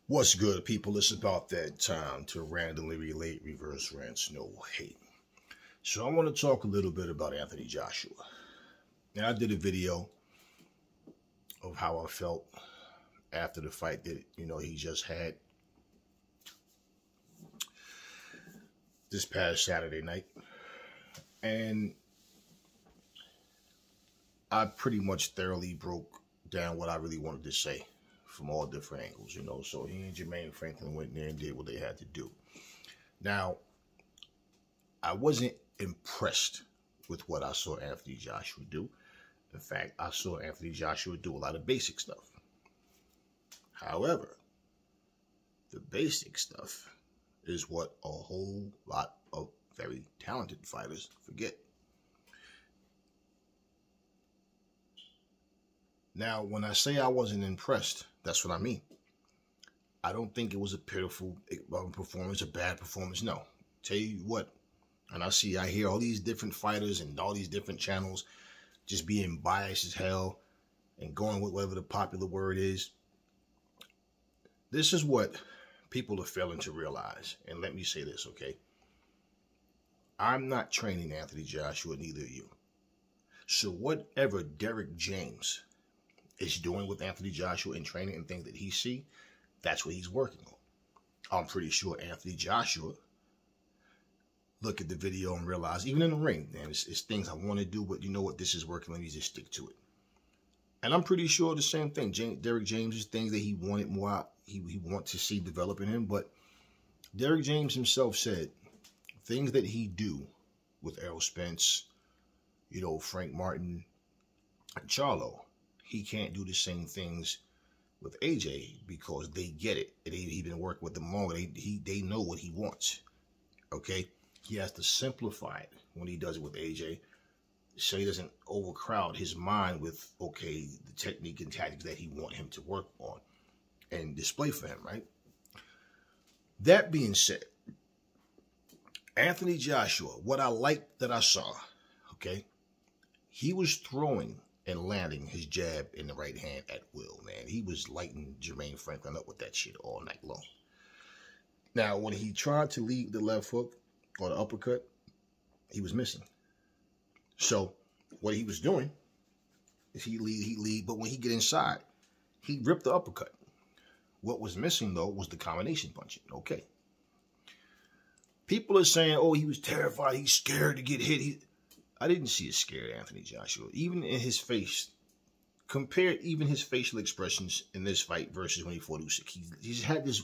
What's good, people? It's about that time to randomly relate reverse rants, no hate. So I want to talk a little bit about Anthony Joshua. Now, I did a video of how I felt after the fight that, he just had this past Saturday night. And I pretty much thoroughly broke down what I really wanted to say from all different angles, So he and Jermaine Franklin went in there and did what they had to do. Now, I wasn't impressed with what I saw Anthony Joshua do. In fact, I saw Anthony Joshua do a lot of basic stuff. However, the basic stuff is what a whole lot of very talented fighters forget. Now, when I say I wasn't impressed, that's what I mean. I don't think it was a pitiful performance, a bad performance. No. Tell you what, and I hear all these different fighters and all these different channels just being biased as hell and going with whatever the popular word is. This is what people are failing to realize. And let me say this, okay? I'm not training Anthony Joshua, neither are you. So whatever Derrick James is doing with Anthony Joshua in training and things that he see, that's what he's working on. I'm pretty sure Anthony Joshua look at the video and realize, even in the ring, man, it's things I want to do, but you know what, this is working, let me just stick to it. And I'm pretty sure the same thing. Derrick James is things that he wanted more out, he wants to see develop in him, but Derrick James himself said things that he do with Errol Spence, Frank Martin, and Charlo, he can't do the same things with AJ because they get it. He's been working with them longer. They know what he wants. Okay? He has to simplify it when he does it with AJ so he doesn't overcrowd his mind with, the technique and tactics that he wants him to work on and display for him, right? That being said, Anthony Joshua, what I liked that I saw, he was throwing and landing his jab in the right hand at will, man. He was lighting Jermaine Franklin up with that shit all night long. Now, when he tried to lead the left hook or the uppercut, he was missing. So, what he was doing is he lead, but when he get inside, he ripped the uppercut. What was missing, though, was the combination punching. Okay. People are saying, he was terrified, he's scared to get hit. I didn't see a scared Anthony Joshua. Even in his face, compare even his facial expressions in this fight versus when he fought Usyk. He's had this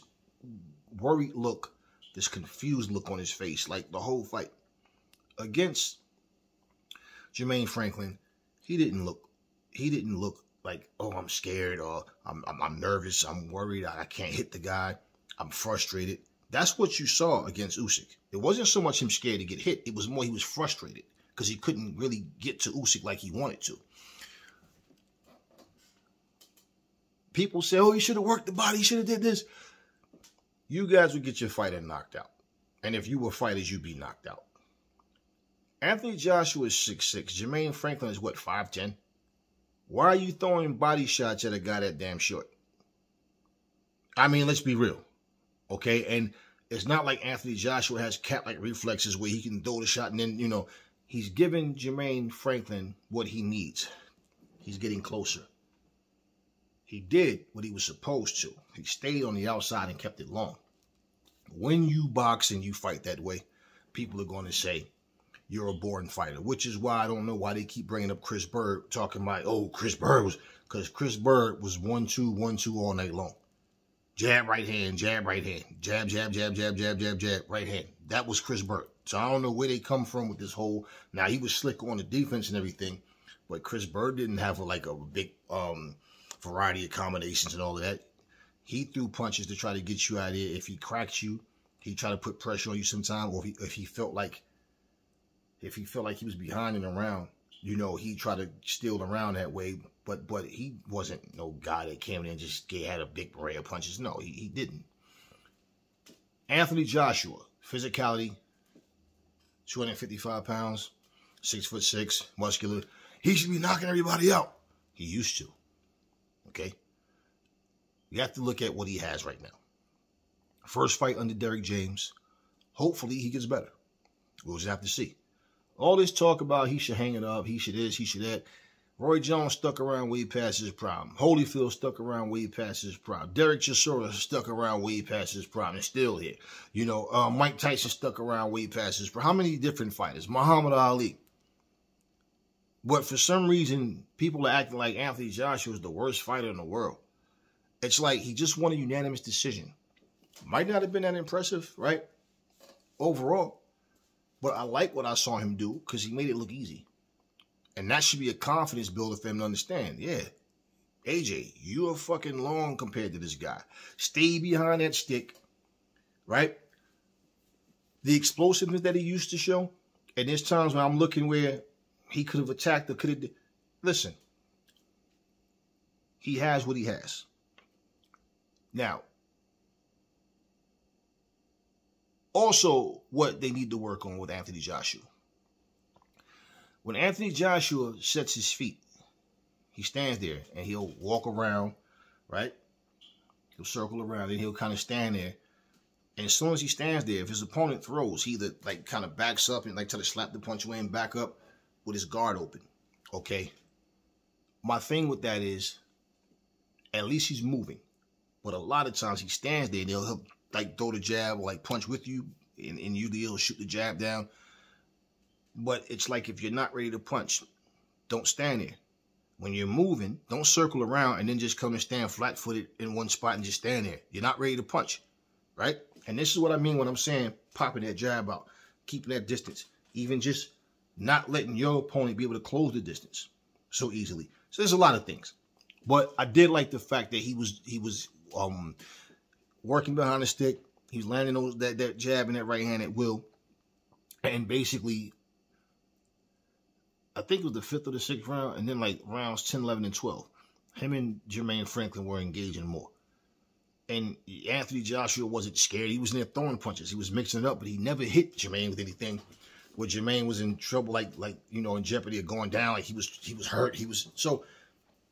worried look, this confused look on his face, like the whole fight. Against Jermaine Franklin, he didn't look like, I'm scared or I'm nervous, I'm worried, I can't hit the guy, I'm frustrated. That's what you saw against Usyk. It wasn't so much him scared to get hit, it was more he was frustrated because he couldn't really get to Usyk like he wanted to. People say, he should have worked the body, he should have did this. You guys would get your fighter knocked out. And if you were fighters, you'd be knocked out. Anthony Joshua is 6'6". Jermaine Franklin is what, 5'10"? Why are you throwing body shots at a guy that damn short? I mean, let's be real. Okay? And it's not like Anthony Joshua has cat-like reflexes where he can throw the shot and then, he's giving Jermaine Franklin what he needs. He's getting closer. He did what he was supposed to. He stayed on the outside and kept it long. When you box and you fight that way, people are going to say you're a boring fighter, which is why I don't know why they keep bringing up Chris Bird, talking about, Chris Bird was, because Chris Bird was 1-2, 1-2 all night long. Jab, right hand, jab, right hand, jab, jab, jab, jab, jab, jab, jab, right hand. That was Chris Bird. So I don't know where they come from with this whole, now he was slick on the defense and everything, but Chris Bird didn't have a big variety of combinations and all of that. He threw punches to try to get you out of there. If he cracked you, he tried to put pressure on you sometime, or if he felt like he was behind and around, he tried to steal around that way. But he wasn't no guy that came in and just had a big array of punches. No, he didn't. Anthony Joshua, physicality, 255 pounds, 6'6", muscular. He should be knocking everybody out. He used to. Okay? You have to look at what he has right now. First fight under Derrick James. Hopefully he gets better. We'll just have to see. All this talk about he should hang it up, he should this, he should that. Roy Jones stuck around way past his prime. Holyfield stuck around way past his prime. Derek Chisora stuck around way past his prime and still here. You know, Mike Tyson stuck around way past his prime. How many different fighters? Muhammad Ali. But for some reason, people are acting like Anthony Joshua is the worst fighter in the world. It's like he just won a unanimous decision. Might not have been that impressive, right? Overall. But I like what I saw him do because he made it look easy. And that should be a confidence builder for him to understand. Yeah, AJ, you are fucking long compared to this guy. Stay behind that stick, right? The explosiveness that he used to show, and there's times when I'm looking where he could have attacked or could have... Listen, he has what he has. Now, also what they need to work on with Anthony Joshua. When Anthony Joshua sets his feet, he stands there and he'll walk around, right? He'll circle around and he'll kind of stand there. And as soon as he stands there, if his opponent throws, he either like kind of backs up and like try to slap the punch away and back up with his guard open. Okay. My thing with that is, at least he's moving. But a lot of times he stands there and he'll like throw the jab or like punch with you, and usually he'll shoot the jab down. But it's like if you're not ready to punch, don't stand there. When you're moving, don't circle around and then just come and stand flat-footed in one spot and just stand there. You're not ready to punch, right? And this is what I mean when I'm saying popping that jab out, keeping that distance, even just not letting your opponent be able to close the distance so easily. So there's a lot of things. But I did like the fact that he was working behind the stick. He was landing that jab and that right hand at will. And basically, I think it was the 5th or the 6th round, and then like rounds 10, 11, and 12. Him and Jermaine Franklin were engaging more. And Anthony Joshua wasn't scared. He was in there throwing punches. He was mixing it up, but he never hit Jermaine with anything. Where Jermaine was in trouble, like you know, in jeopardy of going down. Like he was hurt. So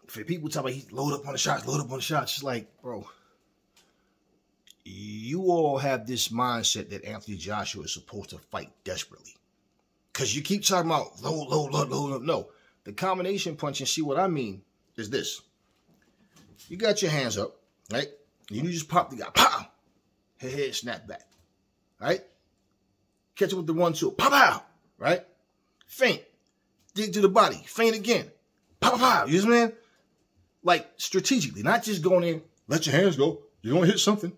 for people talking about he load up on the shots, it's like, bro, you all have this mindset that Anthony Joshua is supposed to fight desperately. Because you keep talking about load. No. The combination punch, and see what I mean, is this. You got your hands up, right? You just pop the guy. Pow! Head snap back. Right? Catch it with the 1-2. Pow, pow! Right? Feint. Dig to the body. Feint again. Pow, pow! You know what I mean? Like, strategically. Not just going in, let your hands go. You're going to hit something.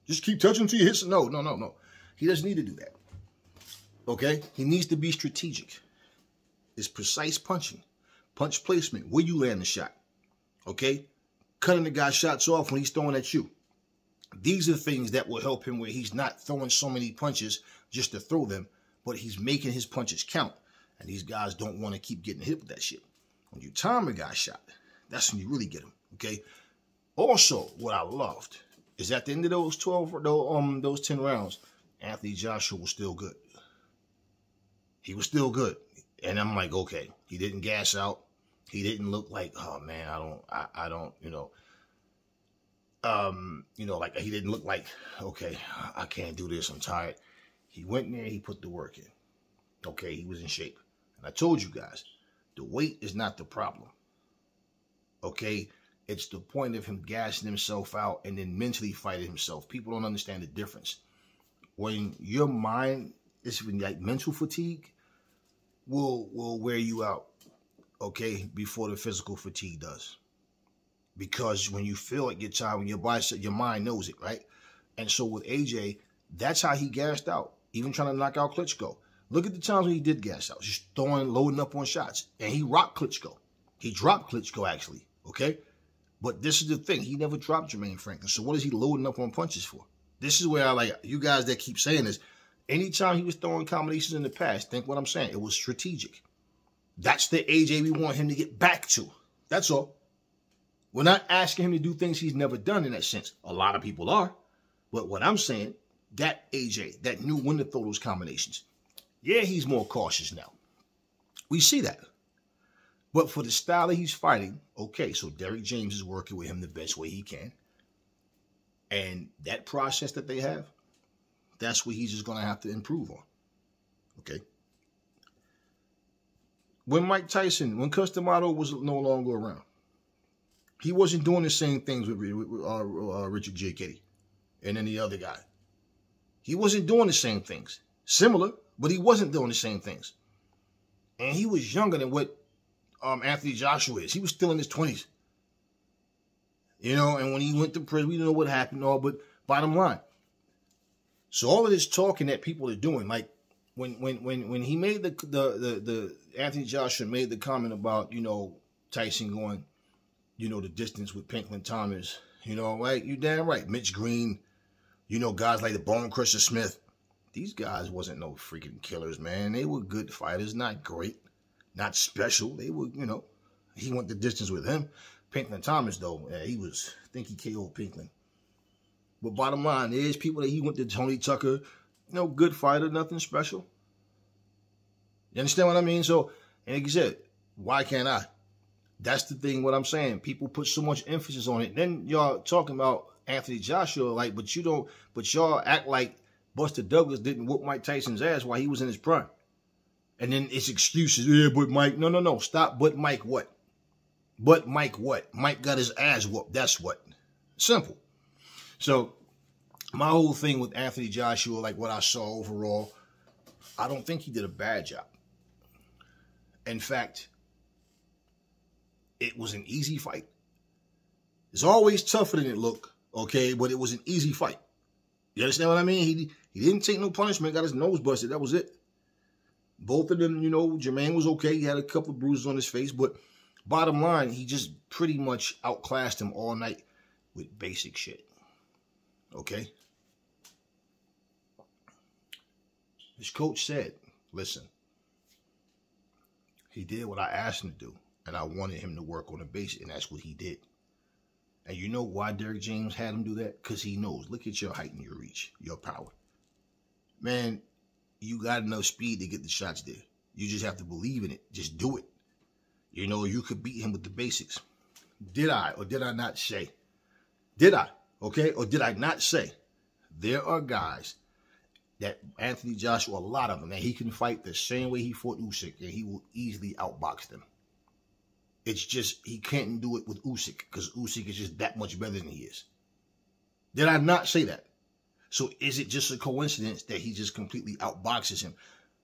Just keep touching until you hit something. No. He doesn't need to do that. Okay? He needs to be strategic. It's precise punching. Punch placement. Where you land the shot. Okay? Cutting the guy's shots off when he's throwing at you. These are things that will help him where he's not throwing so many punches just to throw them, but he's making his punches count. And these guys don't want to keep getting hit with that shit. When you time a guy's shot, that's when you really get him. Okay? Also, what I loved is at the end of those 10 rounds, Anthony Joshua was still good. He was still good. And I'm like, okay, he didn't gas out. He didn't look like, oh man, I don't, like he didn't look like, okay, I can't do this. I'm tired. He went in there, he put the work in. Okay, he was in shape. And I told you guys, the weight is not the problem. Okay, it's the point of him gassing himself out and then mentally fighting himself. People don't understand the difference. When your mind is like mental fatigue will wear you out, okay, before the physical fatigue does. Because when you feel like you're tired, when your body, your mind knows it, right? And so with AJ, that's how he gassed out, even trying to knock out Klitschko. Look at the times when he did gas out, just loading up on shots. And he rocked Klitschko. He dropped Klitschko, actually, okay? But this is the thing. He never dropped Jermaine Franklin. So what is he loading up on punches for? This is where I like, you guys that keep saying this, anytime he was throwing combinations in the past, think what I'm saying. It was strategic. That's the AJ we want him to get back to. That's all. We're not asking him to do things he's never done in that sense. A lot of people are. But what I'm saying, that AJ, that knew when to throw those combinations. Yeah, he's more cautious now. We see that. But for the style that he's fighting, okay, so Derrick James is working with him the best way he can. And that process that they have, that's what he's just going to have to improve on. Okay. When Mike Tyson, when Cus D'Amato was no longer around, he wasn't doing the same things with Richard J. Ketty and any other guy. He wasn't doing the same things. Similar, but he wasn't doing the same things. And he was younger than what Anthony Joshua is. He was still in his 20s. You know, and when he went to prison, we don't know what happened, all, but bottom line. So all of this talking that people are doing, like when he made the Anthony Joshua made the comment about, you know, Tyson going, you know, the distance with Pinklon Thomas, you know, right? You damn right. Mitch Green, you know, guys like the Bone Crusher Smith. These guys wasn't no freaking killers, man. They were good fighters, not great, not special. They were, you know, he went the distance with him. Pinklon Thomas, though, he was, I think he KO'd Pinklon. But bottom line, there's people that he went to Tony Tucker, you know, good fighter, nothing special. You understand what I mean? So, and like you said, why can't I? That's the thing, what I'm saying. People put so much emphasis on it. Then y'all talking about Anthony Joshua, like, but y'all act like Buster Douglas didn't whoop Mike Tyson's ass while he was in his prime. And then it's excuses. Yeah, but Mike, no. Stop, but Mike what? But Mike what? Mike got his ass whooped. That's what. Simple. So, my whole thing with Anthony Joshua, like what I saw overall, I don't think he did a bad job. In fact, it was an easy fight. It's always tougher than it looked, okay? But it was an easy fight. You understand what I mean? He didn't take no punishment, got his nose busted. That was it. Both of them, you know, Jermaine was okay. He had a couple of bruises on his face, but bottom line, he just pretty much outclassed him all night with basic shit. Okay? His coach said, listen, he did what I asked him to do, and I wanted him to work on the basic, and that's what he did. And you know why Derrick James had him do that? Because he knows, look at your height and your reach, your power. Man, you got enough speed to get the shots there. You just have to believe in it. Just do it. You know, you could beat him with the basics. Did I or did I not say? Did I? Okay? Or did I not say? There are guys that Anthony Joshua, a lot of them, that he can fight the same way he fought Usyk, and he will easily outbox them. It's just he can't do it with Usyk because Usyk is just that much better than he is. Did I not say that? So is it just a coincidence that he just completely outboxes him?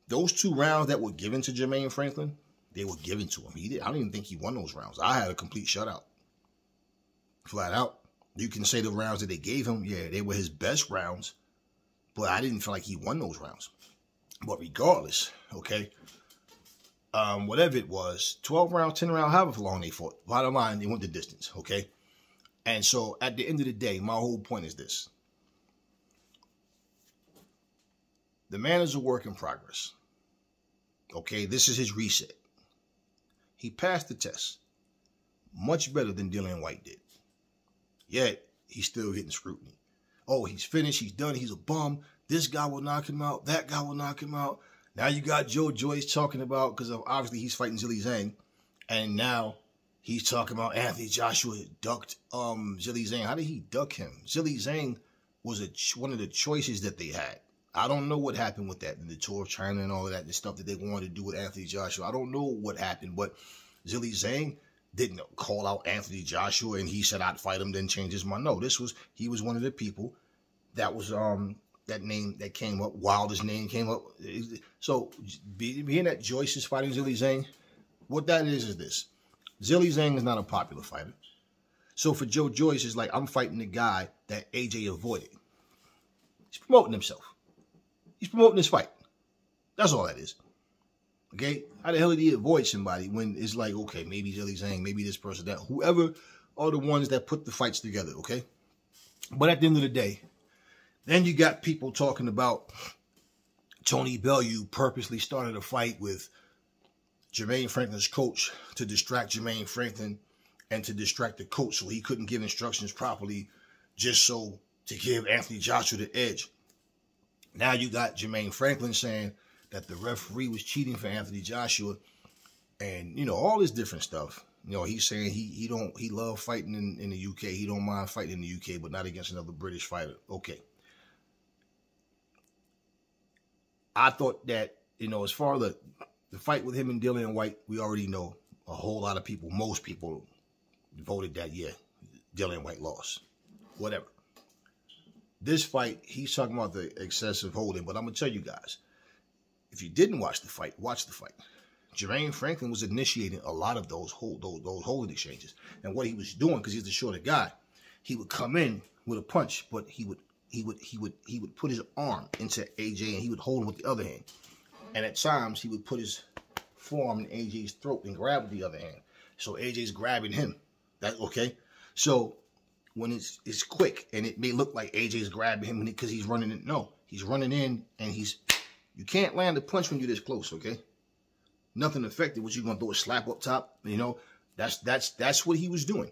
Those 2 rounds that were given to Jermaine Franklin, they were given to him. I don't even think he won those rounds. I had a complete shutout. Flat out. You can say the rounds that they gave him, yeah, they were his best rounds, but I didn't feel like he won those rounds. But regardless, okay, whatever it was, 12 rounds, 10 rounds, however long they fought, bottom line, they went the distance, okay? And so at the end of the day, my whole point is this. The man is a work in progress. Okay, this is his reset. He passed the test. Much better than Dillian Whyte did. Yet, he's still getting scrutiny. Oh, he's finished. He's done. He's a bum. This guy will knock him out. That guy will knock him out. Now you got Joe Joyce talking about, because obviously he's fighting Zhilei Zhang. And now he's talking about Anthony Joshua ducked Zhilei Zhang. How did he duck him? Zhilei Zhang was one of the choices that they had. I don't know what happened with that, the tour of China and all of that, the stuff that they wanted to do with Anthony Joshua. I don't know what happened, but Zhilei Zhang didn't call out Anthony Joshua and he said I'd fight him, then change his mind. No, he was one of the people that was that name that came up, Wilder's name came up. So being that Joyce is fighting Zhilei Zhang, what that is this. Zhilei Zhang is not a popular fighter. So for Joe Joyce, it's like I'm fighting the guy that AJ avoided. He's promoting himself. He's promoting this fight. That's all that is. Okay? How the hell did he avoid somebody when it's like, okay, maybe Zhilei Zhang, maybe this person, that, whoever are the ones that put the fights together, okay? But at the end of the day, then you got people talking about Tony Bellew purposely started a fight with Jermaine Franklin's coach to distract Jermaine Franklin and to distract the coach so he couldn't give instructions properly just so to give Anthony Joshua the edge. Now you got Jermaine Franklin saying that the referee was cheating for Anthony Joshua and, you know, all this different stuff. You know, he's saying he love fighting in the UK. He don't mind fighting in the UK, but not against another British fighter. Okay. I thought that, you know, as far as the fight with him and Dillian Whyte, we already know a whole lot of people, most people voted that, yeah, Dillian Whyte lost. Whatever. This fight, he's talking about the excessive holding, but I'm going to tell you guys, if you didn't watch the fight, watch the fight. Jermaine Franklin was initiating a lot of those holding exchanges. And what he was doing, because he's the shorter guy, he would come in with a punch, but he would put his arm into AJ and he would hold him with the other hand. And at times he would put his forearm in AJ's throat and grab with the other hand. So AJ's grabbing him. That okay? So when it's quick and it may look like AJ's grabbing him because he's running in. No, he's running in and you can't land a punch when you're this close, okay? Nothing effective. What you gonna throw a slap up top? You know, that's what he was doing.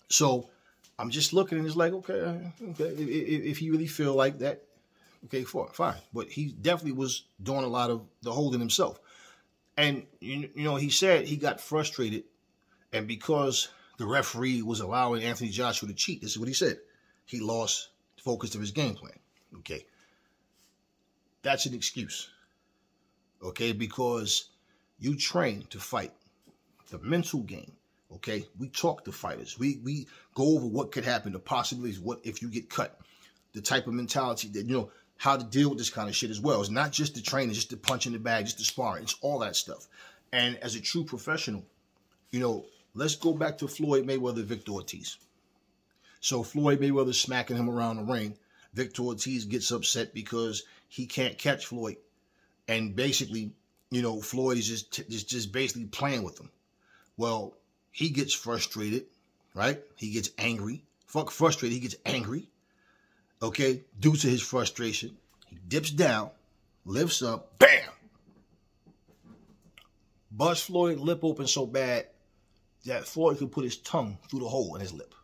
So I'm just looking and it's like, okay, if you really feel like that, okay, fine. But he definitely was doing a lot of the holding himself. And, you know, he said he got frustrated. And because the referee was allowing Anthony Joshua to cheat, this is what he said. He lost focus of his game plan. Okay. That's an excuse. Okay. Because you train to fight. The mental game. Okay. We talk to fighters. We go over what could happen, the possibilities, what if you get cut, the type of mentality that, you know, how to deal with this kind of shit as well. It's not just the training, just the punch in the bag, just the sparring. It's all that stuff. And as a true professional, you know, let's go back to Floyd Mayweather, Victor Ortiz. So Floyd Mayweather smacking him around the ring. Victor Ortiz gets upset because he can't catch Floyd. And basically, you know, Floyd is just basically playing with him. Well, he gets frustrated, right? He gets angry. Fuck frustrated, he gets angry. Okay, due to his frustration, he dips down, lifts up, bam! Busts Floyd's lip open so bad that Floyd could put his tongue through the hole in his lip.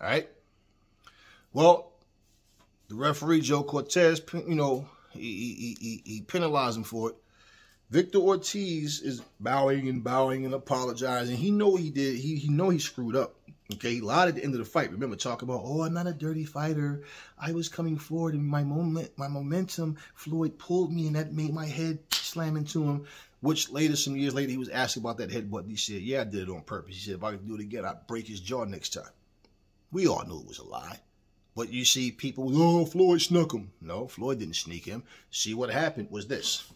All right? Well, the referee, Joe Cortez, you know, he penalized him for it. Victor Ortiz is bowing and apologizing. He know he did. He know he screwed up. Okay, he lied at the end of the fight. Remember, talking about, oh, I'm not a dirty fighter. I was coming forward in my momentum. Floyd pulled me, and that made my head slam into him. Which later, some years later, he was asked about that headbutt. He said, yeah, I did it on purpose. He said, if I could do it again, I'd break his jaw next time. We all knew it was a lie. But you see people, oh, Floyd snuck him. No, Floyd didn't sneak him. See, what happened was this.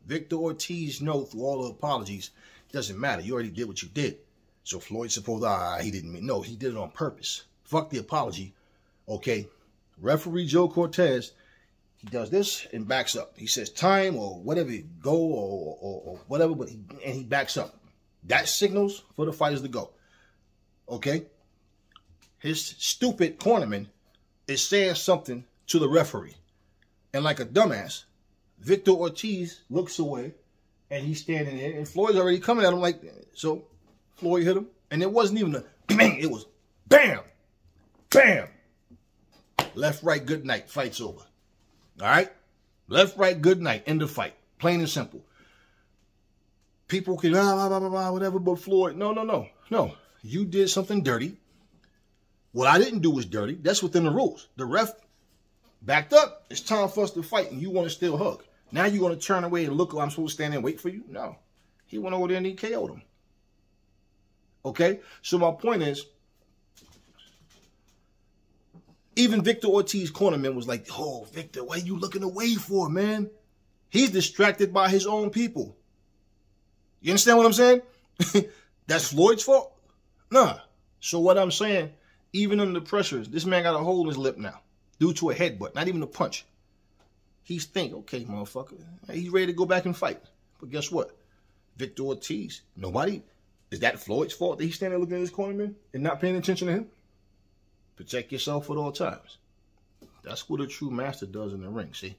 Victor Ortiz know through all the apologies, it doesn't matter. You already did what you did. So Floyd supposed, he didn't mean, no, he did it on purpose. Fuck the apology. Okay. Referee Joe Cortez, he does this and backs up. He says time or whatever, go or whatever, but he backs up. That signals for the fighters to go. Okay. His stupid cornerman is saying something to the referee. And like a dumbass, Victor Ortiz looks away and he's standing there and Floyd's already coming at him like, so Floyd hit him, and it wasn't even a bang, it was bam, bam. Left, right, good night, fight's over. All right? Left, right, good night, end of fight. Plain and simple. People can, whatever, but Floyd, no. You did something dirty. What I didn't do was dirty. That's within the rules. The ref backed up. It's time for us to fight, and you want to still hug. Now you're going to turn away and look, I'm supposed to stand there and wait for you? No. He went over there and he KO'd him. Okay, so my point is, even Victor Ortiz cornerman was like, oh, Victor, what are you looking away for, man? He's distracted by his own people. You understand what I'm saying? That's Floyd's fault? Nah. So what I'm saying, even under the pressures, this man got a hole in his lip now due to a headbutt, not even a punch. He's thinking, okay, motherfucker, he's ready to go back and fight. But guess what? Victor Ortiz, is that Floyd's fault that he's standing there looking at his cornerman and not paying attention to him? Protect yourself at all times. That's what a true master does in the ring, see?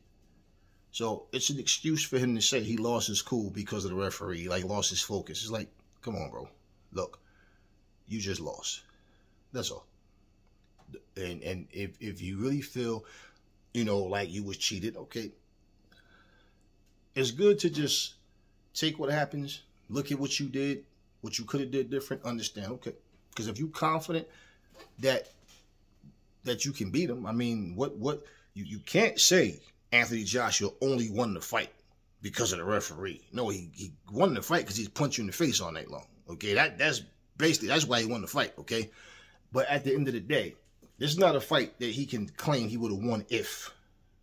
So it's an excuse for him to say he lost his cool because of the referee, like lost his focus. It's like, come on, bro. Look, you just lost. That's all. And if you really feel, you know, like you was cheated, okay, it's good to just take what happens, look at what you did, what you could have did different, understand, okay. Because if you confident that you can beat him, I mean, what you can't say Anthony Joshua only won the fight because of the referee. No, he won the fight because he punched you in the face all night long. Okay, that's basically, that's why he won the fight, okay? But at the end of the day, this is not a fight that he can claim he would have won if.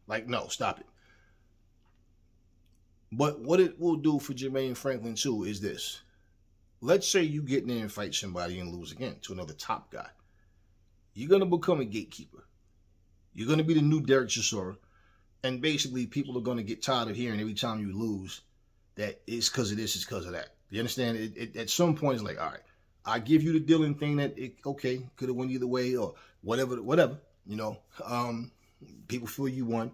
Like, no, stop it. But what it will do for Jermaine Franklin, too, is this. Let's say you get in there and fight somebody and lose again to another top guy. You're going to become a gatekeeper. You're going to be the new Derek Chisora. And basically, people are going to get tired of hearing every time you lose that it's because of this, it's because of that. You understand? At some point, it's like, all right, I give you the Dillon thing that, okay, could have went either way or whatever, you know. People feel you won.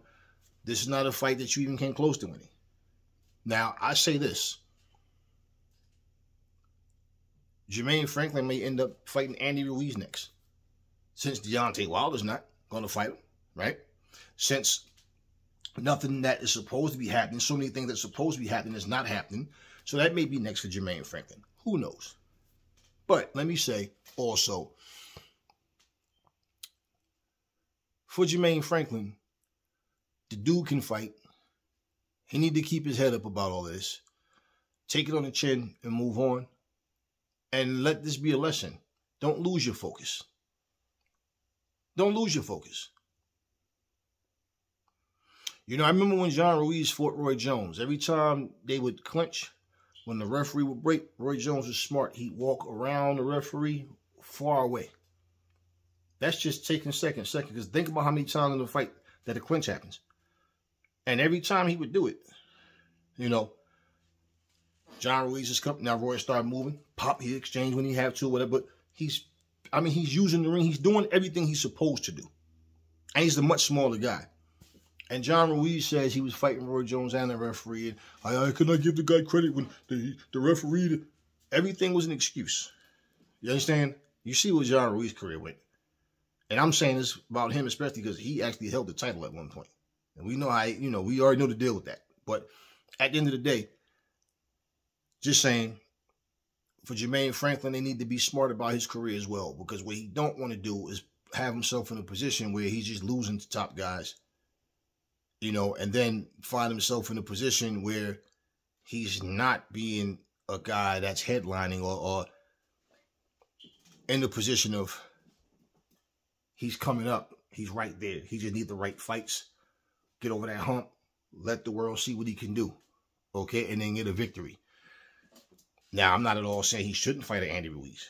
This is not a fight that you even came close to winning. Now, I say this. Jermaine Franklin may end up fighting Andy Ruiz next. Since Deontay Wilder's not going to fight him, right? Since nothing that is supposed to be happening, so many things that are supposed to be happening is not happening. So that may be next for Jermaine Franklin. Who knows? But let me say also, for Jermaine Franklin, the dude can fight. He need to keep his head up about all this. Take it on the chin and move on. And let this be a lesson. Don't lose your focus. Don't lose your focus. You know, I remember when John Ruiz fought Roy Jones. Every time they would clinch, when the referee would break, Roy Jones was smart. He'd walk around the referee far away. That's just taking second. Because think about how many times in the fight that a clinch happens. And every time he would do it, you know, John Ruiz is coming. Now Roy started moving. Pop, he exchanged when he had to, whatever. But he's using the ring. He's doing everything he's supposed to do. And he's a much smaller guy. And John Ruiz says he was fighting Roy Jones and the referee. And I could not give the guy credit when the referee, everything was an excuse. You understand? You see what John Ruiz's career went. And I'm saying this about him especially because he actually held the title at one point. And we know how, you know, we already know the deal with that. But at the end of the day, just saying, for Jermaine Franklin, they need to be smart about his career as well. Because what he don't want to do is have himself in a position where he's just losing to top guys. You know, and then find himself in a position where he's not being a guy that's headlining or in the position of he's coming up. He's right there. He just needs the right fights. Get over that hump. Let the world see what he can do. Okay? And then get a victory. Now, I'm not at all saying he shouldn't fight Andy Ruiz.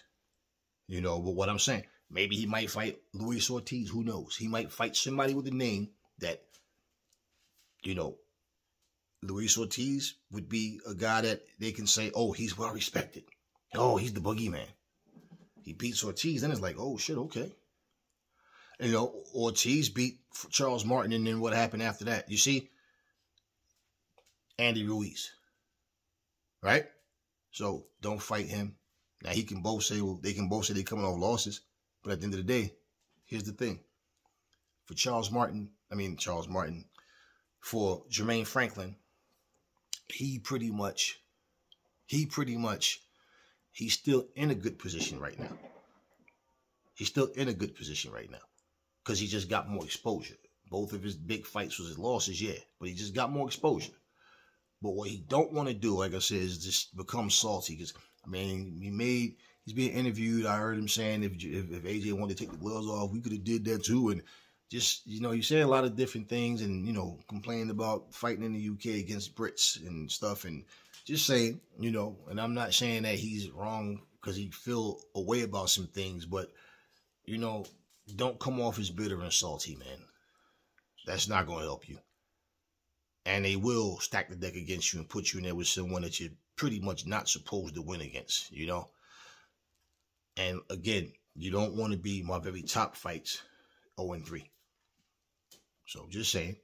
You know, but what I'm saying, maybe he might fight Luis Ortiz. Who knows? He might fight somebody with a name that, you know, Luis Ortiz would be a guy that they can say, oh, he's well respected. Oh, he's the boogeyman. He beats Ortiz, then it's like, oh, shit, okay. And, you know, Ortiz beat Charles Martin, and then what happened after that? You see? Andy Ruiz. Right? So, don't fight him. Now, he can both say, well, they can both say they're coming off losses. But at the end of the day, here's the thing. For for Jermaine Franklin, he's still in a good position right now. He's still in a good position right now because he just got more exposure. Both of his big fights was his losses, yeah, but he just got more exposure. But what he don't want to do, like I said, is just become salty because, I mean, he's being interviewed. I heard him saying if AJ wanted to take the gloves off, we could have did that too. And just, you know, he's saying a lot of different things and, you know, complaining about fighting in the UK against Brits and stuff. And just saying, you know, and I'm not saying that he's wrong because he feel a way about some things, but, you know, don't come off as bitter and salty, man. That's not going to help you. And they will stack the deck against you and put you in there with someone that you're pretty much not supposed to win against, you know. And again, you don't want to be my very top fights 0-3. So just saying.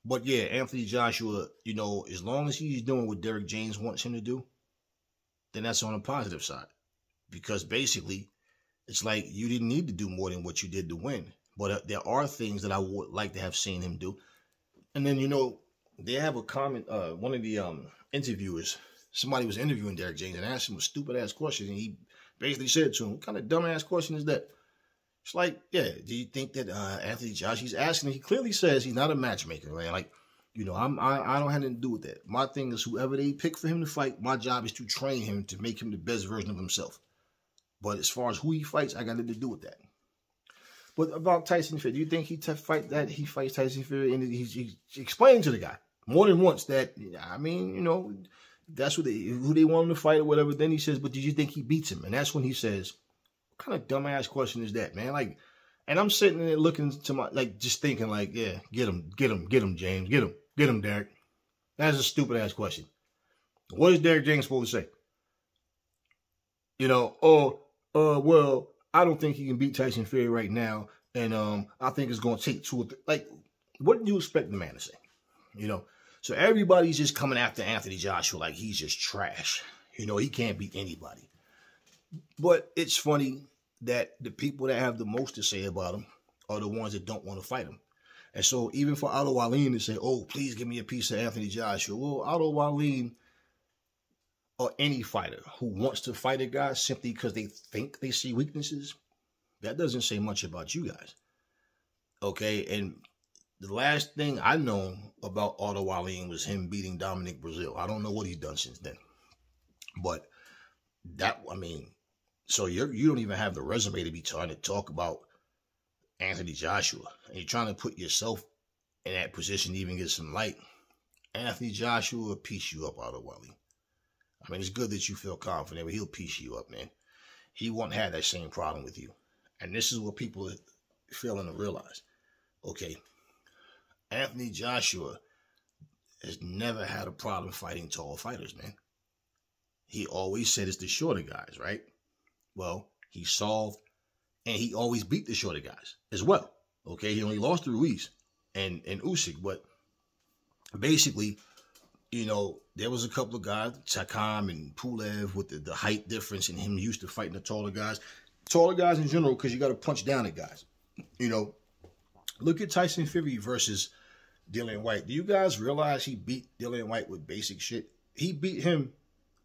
But yeah, Anthony Joshua, you know, as long as he's doing what Derek James wants him to do, then that's on the positive side. Because basically, it's like you didn't need to do more than what you did to win. But there are things that I would like to have seen him do. And then, you know, they have a comment, one of the interviewers, somebody was interviewing Derrick James and asked him a stupid ass question, and he basically said to him, "What kind of dumbass question is that?" It's like, yeah, do you think that Anthony Joshua? He's asking. He clearly says he's not a matchmaker, man. Like, I don't have nothing to do with that. My thing is, whoever they pick for him to fight, my job is to train him to make him the best version of himself. But as far as who he fights, I got nothing to do with that. But about Tyson Fury, do you think he fights Tyson Fury, and he explained to the guy more than once that, I mean, that's who they want him to fight or whatever. Then he says, but did you think he beats him? And that's when he says, what kind of dumbass question is that, man? Like, and I'm sitting there looking to my, like, just thinking like, yeah, get him, James, get him, Derrick. That's a stupid ass question. What is Derrick James supposed to say? Well, I don't think he can beat Tyson Fury right now, and I think it's going to take 2 or 3. Like, what do you expect the man to say? So everybody's just coming after Anthony Joshua like he's just trash. He can't beat anybody. But it's funny that the people that have the most to say about him are the ones that don't want to fight him. And so even for Otto Wallin to say, oh, please give me a piece of Anthony Joshua. Well, Otto Wallin or any fighter who wants to fight a guy simply because they think they see weaknesses, that doesn't say much about you guys. Okay, and the last thing I know about Otto Wallin was him beating Dominic Brazil. I don't know what he's done since then. But so you don't even have the resume to be trying to talk about Anthony Joshua. And you're trying to put yourself in that position to even get some light. Anthony Joshua will piece you up, Otto Wallin. I mean, it's good that you feel confident, but he'll piece you up, man. He won't have that same problem with you. And this is what people are failing to realize. Okay, Anthony Joshua has never had a problem fighting tall fighters, man. He always said it's the shorter guys, right? Well, he solved, and he always beat the shorter guys as well. Okay, he only lost to Ruiz and Usyk, but basically, there was a couple of guys, Takam and Pulev, with the height difference, and him used to fighting the taller guys. Taller guys in general, because you got to punch down at guys. Look at Tyson Fury versus Dillian Whyte. Do you guys realize he beat Dillian Whyte with basic shit? He beat him,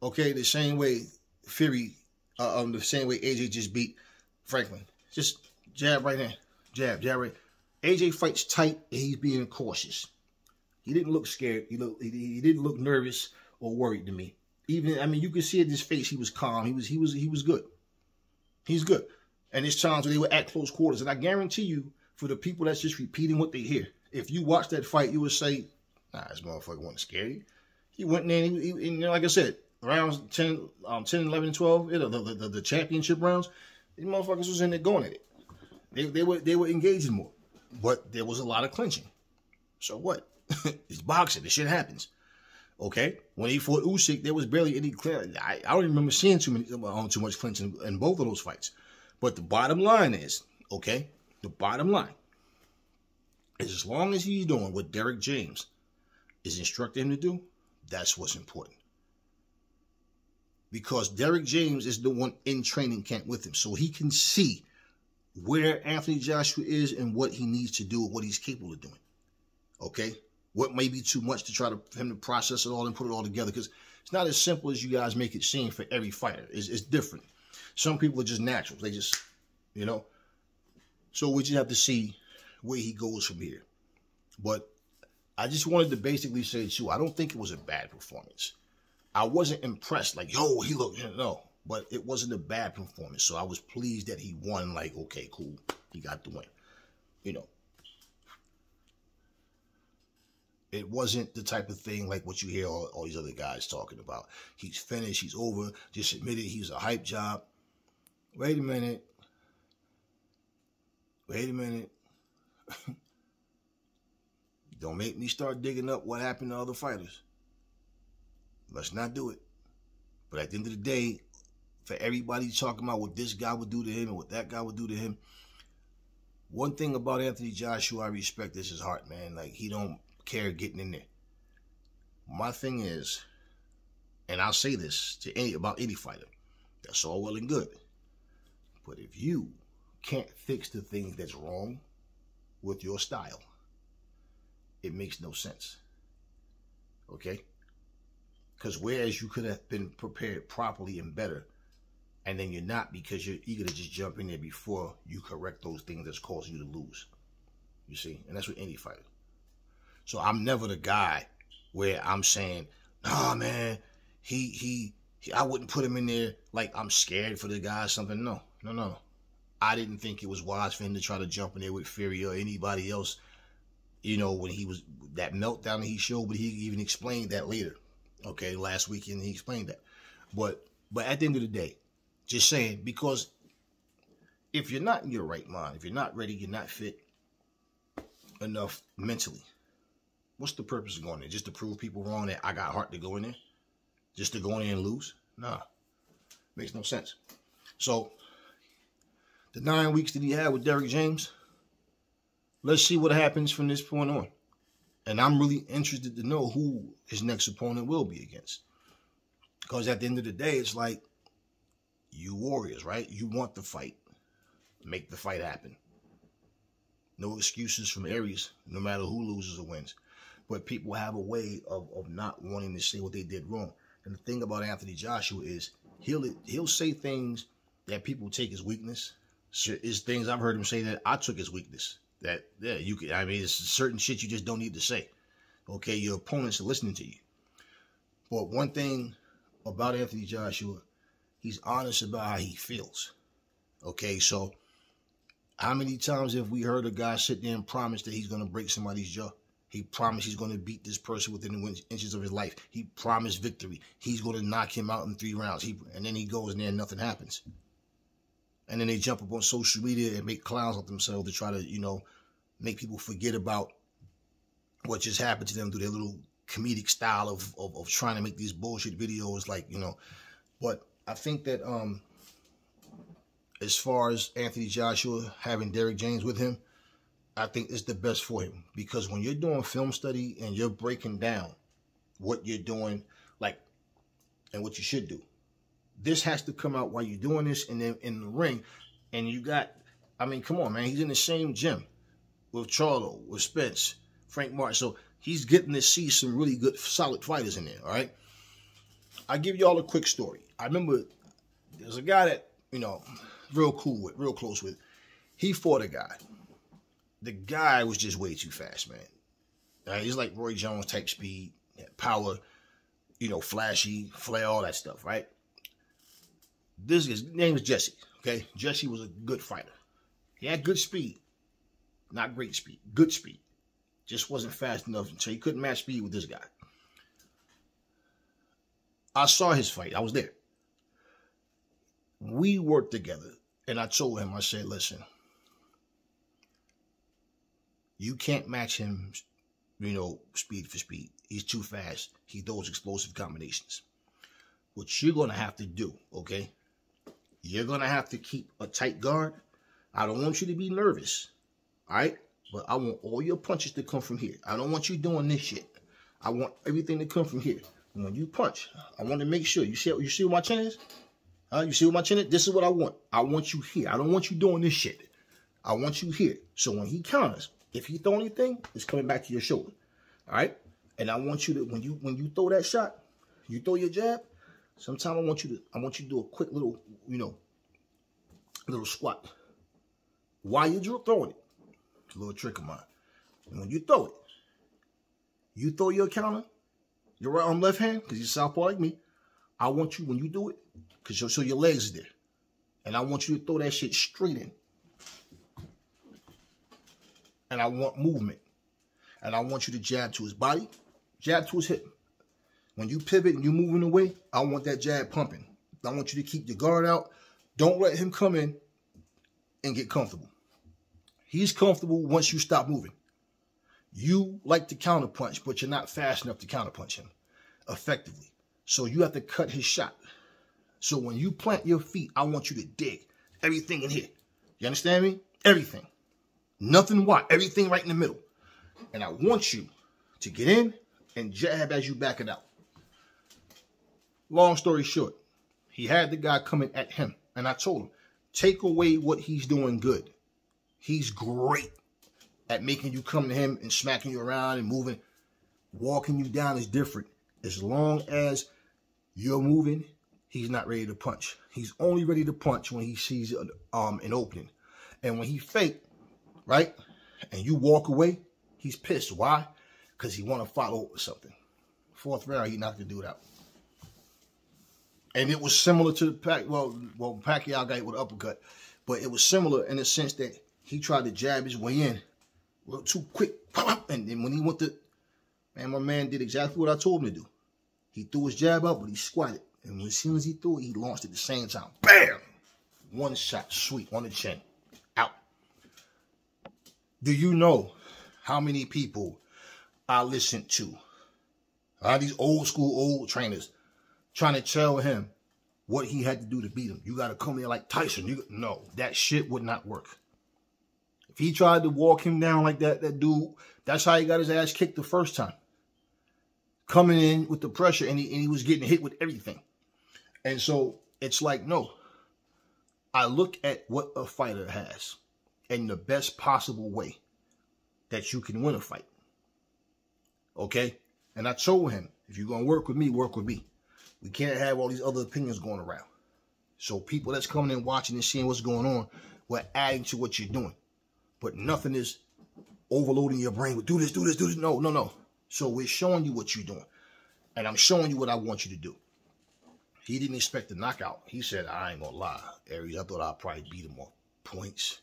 okay, the same way Fury, the same way AJ just beat Franklin. Just jab right in, jab right. AJ fights tight, and he's being cautious. He didn't look scared. He didn't look nervous or worried to me. You could see in his face he was calm. He was good. He's good. And there's times where they were at close quarters. And I guarantee you, for the people that's just repeating what they hear, if you watch that fight, you would say, nah, this motherfucker wasn't scary. He went in there, and like I said, rounds 10, 11, and 12, the championship rounds, these motherfuckers was in there going at it. They were engaging more. But there was a lot of clinching. So what? It's boxing. This shit happens. Okay? When he fought Usyk, there was barely any clinching. I don't remember seeing too much clinching in both of those fights. But the bottom line is, okay, the bottom line is as long as he's doing what Derrick James is instructing him to do, that's what's important. Because Derrick James is the one in training camp with him, so he can see where Anthony Joshua is and what he needs to do, what he's capable of doing. Okay? What may be too much for him to process it all and put it all together, because it's not as simple as you guys make it seem for every fighter. It's different. Some people are just naturals. They just, So we just have to see where he goes from here. But I just wanted to basically say, too, I don't think it was a bad performance. I wasn't impressed, like, yo, he looked, no. But it wasn't a bad performance. So I was pleased that he won, like, okay, cool. He got the win. It wasn't the type of thing like what you hear all these other guys talking about. He's finished. He's over. Just admitted he's a hype job. Wait a minute. Don't make me start digging up what happened to other fighters. Let's not do it. But at the end of the day, for everybody talking about what this guy would do to him and what that guy would do to him, one thing about Anthony Joshua I respect is his heart, man. Like, he don't care getting in there. My thing is, and I'll say this about any fighter, that's all well and good. But if you can't fix the things that's wrong with your style, it makes no sense. Okay? Because whereas you could have been prepared properly and better, and then you're not because you're eager to just jump in there before you correct those things that's causing you to lose. You see? And that's with any fighter. So I'm never the guy where I'm saying, nah, man, I wouldn't put him in there like I'm scared for the guy or something. No. I didn't think it was wise for him to try to jump in there with Fury or anybody else, you know, when he was that meltdown that he showed, but he even explained that later. Okay, last weekend he explained that. But at the end of the day, just saying, because if you're not in your right mind, if you're not ready, you're not fit enough mentally, what's the purpose of going there? Just to prove people wrong that I got heart to go in there? Just to go in there and lose? Nah. Makes no sense. So, the 9 weeks that he had with Derrick James, let's see what happens from this point on. And I'm really interested to know who his next opponent will be against. Because at the end of the day, it's like, you warriors, right? You want the fight. Make the fight happen. No excuses from Aries, no matter who loses or wins. But people have a way of not wanting to say what they did wrong. And the thing about Anthony Joshua is he'll say things that people take as weakness. Is things I've heard him say that I took as weakness. That, yeah, you can, I mean, it's certain shit you just don't need to say. Okay, your opponents are listening to you. But one thing about Anthony Joshua, he's honest about how he feels. Okay, so how many times have we heard a guy sit there and promise that he's going to break somebody's jaw? He promised he's going to beat this person within the inches of his life. He promised victory. He's going to knock him out in 3 rounds. And then he goes in there and nothing happens. And then they jump up on social media and make clowns of themselves to try to, you know, make people forget about what just happened to them through their little comedic style of trying to make these bullshit videos, like, you know. But I think that as far as Anthony Joshua having Derrick James with him, I think it's the best for him. Because when you're doing film study and you're breaking down what you're doing, like, and what you should do, this has to come out while you're doing this, and then in the ring, and you got, I mean, come on, man. He's in the same gym with Charlo, with Spence, Frank Martin. So he's getting to see some really good, solid fighters in there, all right? I'll give you all a quick story. I remember there's a guy that, you know, real cool with, real close with. He fought a guy. The guy was just way too fast, man. He's like Roy Jones type speed, power, you know, flashy, flair, all that stuff, right? His name is Jesse, okay? Jesse was a good fighter. He had good speed. Not great speed. Good speed. Just wasn't fast enough, so he couldn't match speed with this guy. I saw his fight. I was there. We worked together, and I told him, I said, listen, you can't match him, you know, speed for speed. He's too fast. He throws explosive combinations. What you're going to have to do, okay? You're going to have to keep a tight guard. I don't want you to be nervous, all right? But I want all your punches to come from here. I don't want you doing this shit. I want everything to come from here. And when you punch, I want to make sure. You see where my chin is? You see where my chin is? This is what I want. I want you here. I don't want you doing this shit. I want you here. So when he counters, if he throw anything, it's coming back to your shoulder, all right? And I want you to, when you throw that shot, you throw your jab, sometime I want you to do a quick little, you know, little squat. While you're throwing it, it's a little trick of mine. And when you throw it, you throw your counter, your right arm, left hand, because you're southpaw like me. I want you, when you do it, because so your legs are there. And I want you to throw that shit straight in. And I want movement. And I want you to jab to his body, jab to his hip. When you pivot and you're moving away, I want that jab pumping. I want you to keep your guard out. Don't let him come in and get comfortable. He's comfortable once you stop moving. You like to counterpunch, but you're not fast enough to counterpunch him effectively. So you have to cut his shot. So when you plant your feet, I want you to dig everything in here. You understand me? Everything. Nothing wide. Everything right in the middle. And I want you to get in and jab as you back it out. Long story short, he had the guy coming at him. And I told him, take away what he's doing good. He's great at making you come to him and smacking you around and moving. Walking you down is different. As long as you're moving, he's not ready to punch. He's only ready to punch when he sees an opening. And when he fake, right, and you walk away, he's pissed. Why? Because he want to follow up with something. 4th round, he knocked the dude out. And it was similar to Pacquiao got hit with an uppercut. But it was similar in the sense that he tried to jab his way in a little too quick. And then when he went to, man, my man did exactly what I told him to do. He threw his jab up, but he squatted. And as soon as he threw it, he launched at the same time. Bam! One shot, sweet, on the chin. Out. Do you know how many people I listened to? These old school, old trainers trying to tell him what he had to do to beat him. You got to come in like Tyson. No, that shit would not work. If he tried to walk him down like that dude, that's how he got his ass kicked the first time. Coming in with the pressure, and he was getting hit with everything. And so it's like, no. I look at what a fighter has in the best possible way that you can win a fight. Okay? And I told him, if you're going to work with me, work with me. We can't have all these other opinions going around. So people that's coming in watching and seeing what's going on, we're adding to what you're doing. But nothing is overloading your brain with do this, do this, do this. No, no, no. So we're showing you what you're doing. And I'm showing you what I want you to do. He didn't expect the knockout. He said, I ain't going to lie, Aries. I thought I'd probably beat him on points.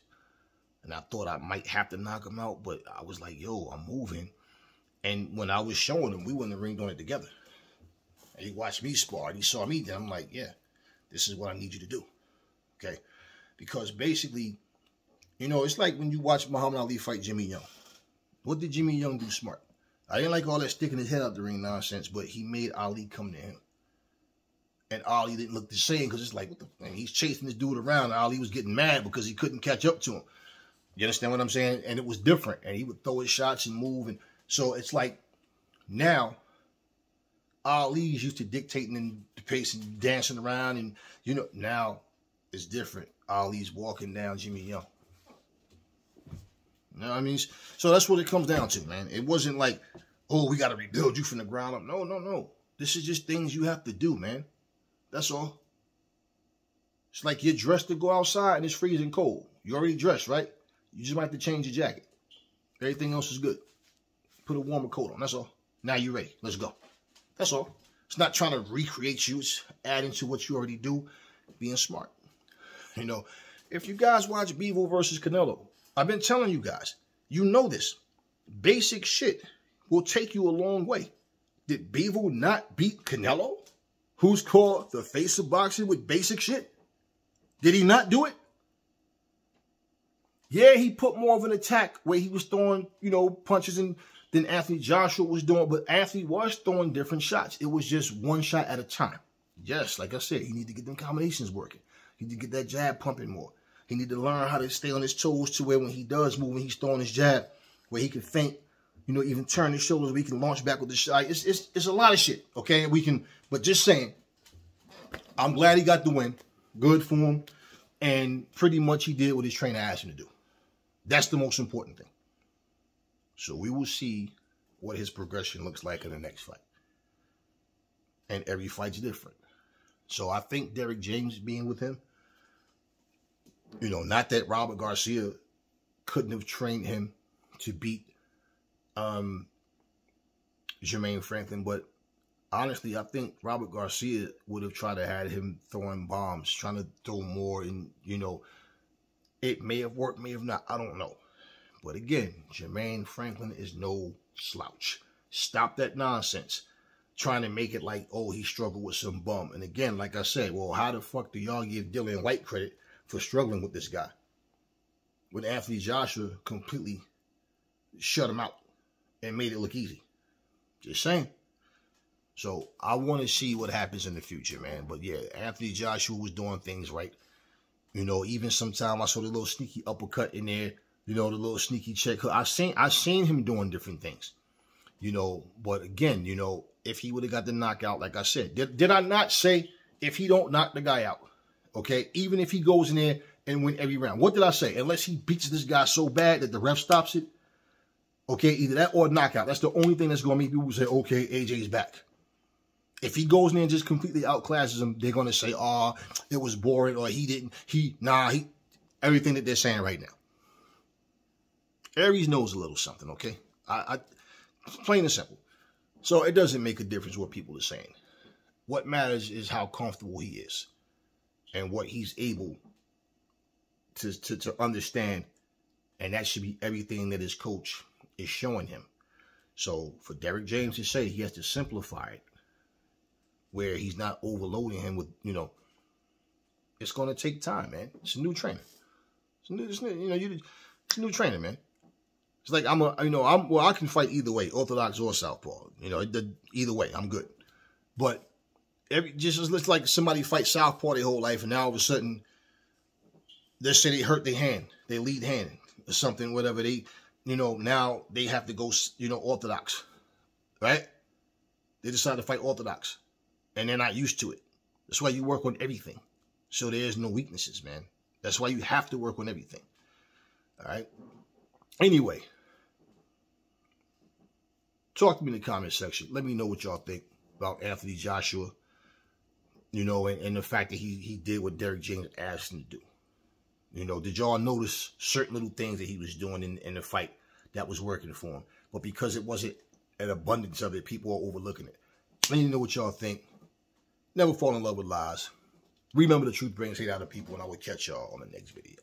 And I thought I might have to knock him out. But I was like, yo, I'm moving. And when I was showing him, we were in the ring doing it together. And he watched me spar. And he saw me. Then I'm like, yeah, this is what I need you to do. Okay? Because basically, you know, it's like when you watch Muhammad Ali fight Jimmy Young. What did Jimmy Young do smart? I didn't like all that sticking his head out the ring nonsense, but he made Ali come to him. And Ali didn't look the same because it's like, what the, and he's chasing this dude around. And Ali was getting mad because he couldn't catch up to him. You understand what I'm saying? And it was different. And he would throw his shots and move. And so it's like now Ali's used to dictating and the pace and dancing around. And, you know, now it's different. Ali's walking down Jimmy Young. You know what I mean? So that's what it comes down to, man. It wasn't like, oh, we got to rebuild you from the ground up. No, no, no. This is just things you have to do, man. That's all. It's like you're dressed to go outside and it's freezing cold. You already dressed, right? You just might have to change your jacket. Everything else is good. Put a warmer coat on. That's all. Now you're ready. Let's go. That's all. It's not trying to recreate you. It's adding to what you already do. Being smart. You know, if you guys watch Bivol versus Canelo, I've been telling you guys, you know this. Basic shit will take you a long way. Did Bivol not beat Canelo? Who's called the face of boxing with basic shit? Did he not do it? Yeah, he put more of an attack where he was throwing, you know, punches than Anthony Joshua was doing. But Anthony was throwing different shots. It was just one shot at a time. Yes, like I said, he need to get them combinations working. He need to get that jab pumping more. He need to learn how to stay on his toes to where when he does move, when he's throwing his jab, where he can feint, you know, even turn his shoulders, we can launch back with the shot. It's a lot of shit, okay? We can, but just saying, I'm glad he got the win. Good for him. And pretty much he did what his trainer asked him to do. That's the most important thing. So we will see what his progression looks like in the next fight. And every fight's different. So I think Derrick James being with him, you know, not that Robert Garcia couldn't have trained him to beat Jermaine Franklin, but honestly, I think Robert Garcia would have tried to have him throwing bombs, trying to throw more, and, you know, it may have worked, may have not, I don't know. But again, Jermaine Franklin is no slouch. Stop that nonsense. Trying to make it like, oh, he struggled with some bum. And again, like I said, well, how the fuck do y'all give Dillian Whyte credit for struggling with this guy when Anthony Joshua completely shut him out and made it look easy? Just saying. So I want to see what happens in the future, man. But yeah, Anthony Joshua was doing things right. You know, even sometime I saw the little sneaky uppercut in there. You know, the little sneaky check. I seen him doing different things. You know, but again, you know, if he would have got the knockout, like I said, did I not say if he don't knock the guy out? Okay, even if he goes in there and win every round. What did I say? Unless he beats this guy so bad that the ref stops it. Okay, either that or knockout. That's the only thing that's going to make people say, okay, AJ's back. If he goes in there and just completely outclasses him, they're going to say, oh, it was boring, or everything that they're saying right now. Aries knows a little something, okay? Plain and simple. So it doesn't make a difference what people are saying. What matters is how comfortable he is and what he's able to understand. And that should be everything that his coach is showing him. So for Derrick James to say he has to simplify it, where he's not overloading him with, it's going to take time, man. It's a new trainer. It's a new trainer, man. It's like I can fight either way, orthodox or southpaw. Either way, I'm good. But it's like somebody fight southpaw their whole life, and now all of a sudden, let's say they hurt their hand, their lead hand or something, whatever now they have to go, orthodox, right? They decide to fight orthodox, and they're not used to it. That's why you work on everything, so there's no weaknesses, man. That's why you have to work on everything. All right. Anyway, talk to me in the comment section. Let me know what y'all think about Anthony Joshua, and the fact that he did what Derrick James asked him to do. Did y'all notice certain little things that he was doing in the fight that was working for him? But because it wasn't an abundance of it, people are overlooking it. Let me know what y'all think. Never fall in love with lies. Remember, the truth brings hate out of people, and I will catch y'all on the next video.